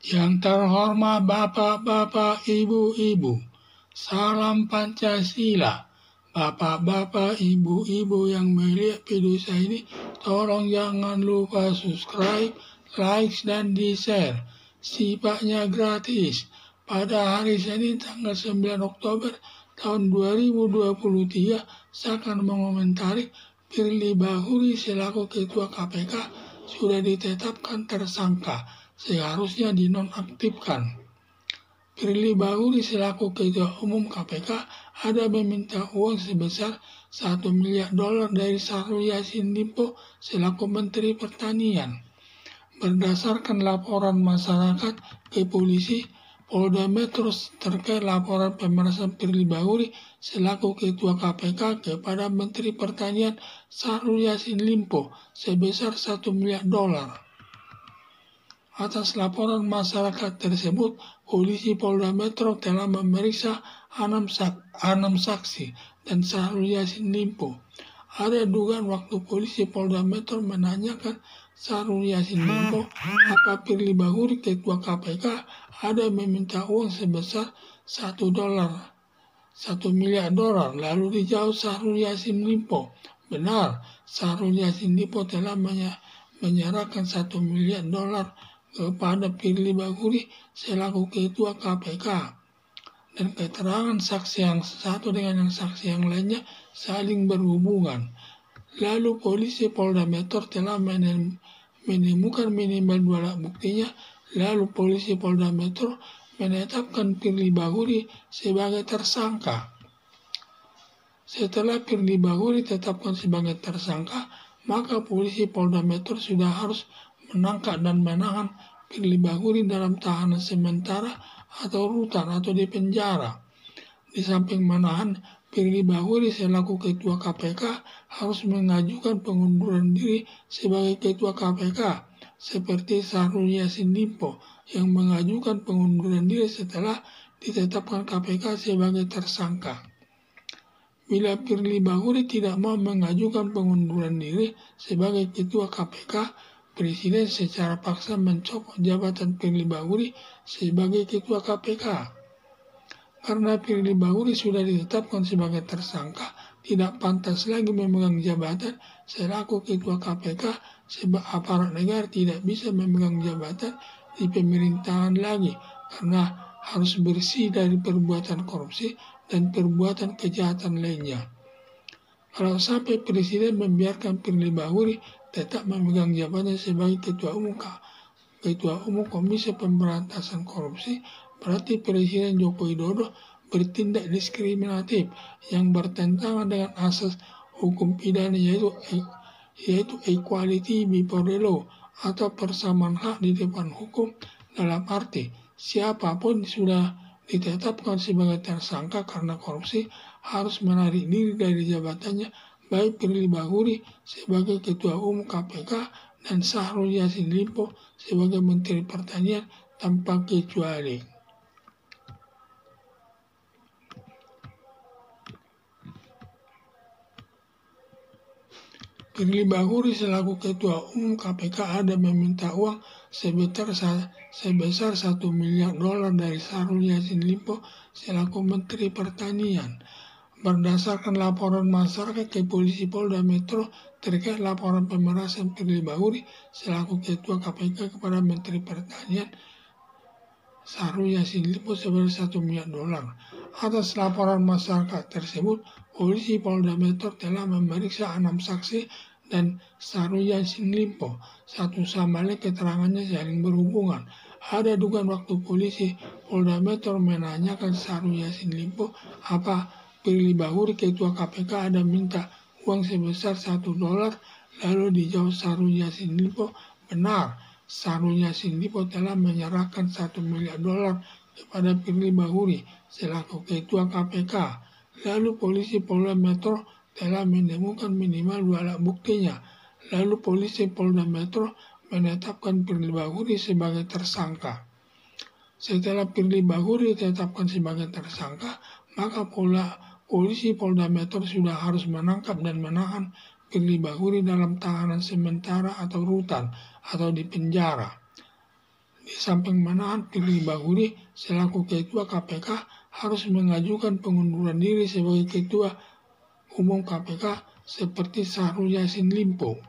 Yang terhormat Bapak-Bapak, Ibu-Ibu, salam Pancasila. Bapak-bapak, ibu-ibu yang melihat video saya ini, tolong jangan lupa subscribe, like, dan di-share. Sifatnya gratis. Pada hari Senin tanggal 9 Oktober tahun 2023, saya akan mengomentari Firly Bahuri selaku Ketua KPK sudah ditetapkan tersangka, seharusnya dinonaktifkan. Firly Bahuri selaku Ketua Umum KPK ada meminta uang sebesar $1 miliar dari Syahrul Yassin Limpo selaku Menteri Pertanian. Berdasarkan laporan masyarakat ke polisi Polda Metro terkait laporan pemerasan Firly Bahuri selaku Ketua KPK kepada Menteri Pertanian Syahrul Yassin Limpo sebesar $1 miliar. Atas laporan masyarakat tersebut, polisi Polda Metro telah memeriksa 6 saksi dan Syahrul Yassin Limpo. Ada dugaan waktu polisi Polda Metro menanyakan Syahrul Yassin Limpo apa Firly Bahuri Ketua KPK ada meminta uang sebesar $1 miliar. Lalu dijawab Syahrul Yassin Limpo, benar, Syahrul Yassin Limpo telah menyerahkan $1 miliar kepada Firly Bahuri selaku Ketua KPK, dan keterangan saksi yang satu dengan yang saksi yang lainnya saling berhubungan. Lalu polisi Polda Metro telah menemukan minimal 2 alat buktinya. Lalu polisi Polda Metro menetapkan Firly Bahuri sebagai tersangka. Setelah Firly Bahuri ditetapkan sebagai tersangka, maka polisi Polda Metro sudah harus menangkap dan menahan Firly Bahuri dalam tahanan sementara atau rutan atau di penjara. Di samping menahan, Firly Bahuri selaku Ketua KPK harus mengajukan pengunduran diri sebagai Ketua KPK, seperti Syahrul Yassin Limpo yang mengajukan pengunduran diri setelah ditetapkan KPK sebagai tersangka. Bila Firly Bahuri tidak mau mengajukan pengunduran diri sebagai Ketua KPK, Presiden secara paksa mencopot jabatan Firly Bahuri sebagai Ketua KPK. Karena Firly Bahuri sudah ditetapkan sebagai tersangka, tidak pantas lagi memegang jabatan selaku Ketua KPK, sebab aparat negara tidak bisa memegang jabatan di pemerintahan lagi karena harus bersih dari perbuatan korupsi dan perbuatan kejahatan lainnya. Kalau sampai Presiden membiarkan Firly Bahuri tetap memegang jabatan sebagai Ketua Umum Komisi Pemberantasan Korupsi, berarti Presiden Joko Widodo bertindak diskriminatif yang bertentangan dengan asas hukum pidana yaitu equality before the law atau persamaan hak di depan hukum, dalam arti siapapun sudah ditetapkan sebagai tersangka karena korupsi harus menarik diri dari jabatannya, baik Firly Bahuri sebagai Ketua Umum KPK dan Syahrul Yassin Limpo sebagai Menteri Pertanian tanpa kecuali. Firly Bahuri selaku Ketua Umum KPK ada meminta uang sebesar $1 miliar dari Syahrul Yassin Limpo selaku Menteri Pertanian. Berdasarkan laporan masyarakat ke polisi Polda Metro terkait laporan pemerasan Firly Bahuri selaku Ketua KPK kepada Menteri Pertanian Syahrul Yassin Limpo sebesar $1 miliar. Atas laporan masyarakat tersebut, polisi Polda Metro telah memeriksa 6 saksi dan Syahrul Yassin Limpo. Satu sama lain keterangannya saling berhubungan. Ada dugaan waktu polisi Polda Metro menanyakan Syahrul Yassin Limpo apa Firly Bahuri Ketua KPK ada minta uang sebesar $1, lalu dijawab Syahrul Yassin Limpo, benar, Syahrul Yassin Limpo telah menyerahkan $1 miliar kepada Firly Bahuri selaku Ketua KPK. Lalu polisi Polda Metro telah menemukan minimal 2 alat buktinya. Lalu polisi Polda Metro menetapkan Firly Bahuri sebagai tersangka. Setelah Firly Bahuri ditetapkan sebagai tersangka, maka polisi Polda Metro sudah harus menangkap dan menahan Firly Bahuri dalam tahanan sementara atau rutan atau di penjara. Di samping menahan Firly Bahuri selaku Ketua KPK harus mengajukan pengunduran diri sebagai Ketua Umum KPK seperti Syahrul Yassin Limpo.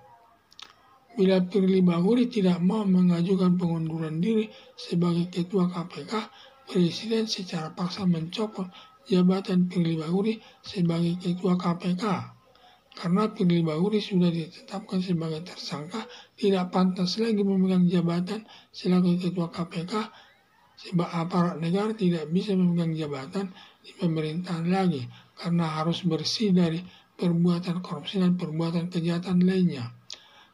Bila Firly Bahuri tidak mau mengajukan pengunduran diri sebagai Ketua KPK, Presiden secara paksa mencopot jabatan Firly Bahuri sebagai Ketua KPK. Karena Firly Bahuri sudah ditetapkan sebagai tersangka, tidak pantas lagi memegang jabatan selaku Ketua KPK, sebab aparat negara tidak bisa memegang jabatan di pemerintahan lagi, karena harus bersih dari perbuatan korupsi dan perbuatan kejahatan lainnya.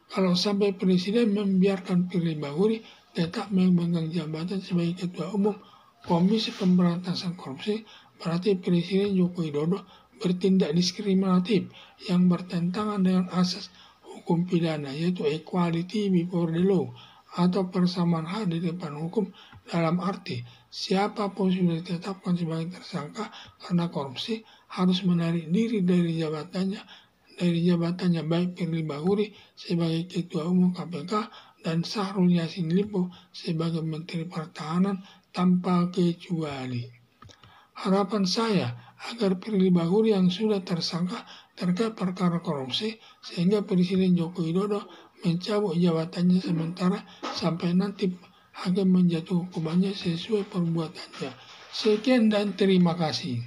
Kalau sampai Presiden membiarkan Firly Bahuri tetap memegang jabatan sebagai Ketua Umum Komisi Pemberantasan Korupsi, berarti Presiden Joko Widodo bertindak diskriminatif yang bertentangan dengan asas hukum pidana, yaitu equality before the law atau persamaan hak di depan hukum, dalam arti siapapun sudah ditetapkan sebagai tersangka karena korupsi harus menarik diri dari jabatannya baik Firly Bahuri sebagai Ketua Umum KPK dan Syahrul Yassin Limpo sebagai Menteri Pertahanan tanpa kecuali. Harapan saya agar Firly Bahuri yang sudah tersangka terkait perkara korupsi sehingga Presiden Joko Widodo mencabut jabatannya sementara sampai nanti hakim menjatuhkan hukumannya sesuai perbuatannya. Sekian dan terima kasih.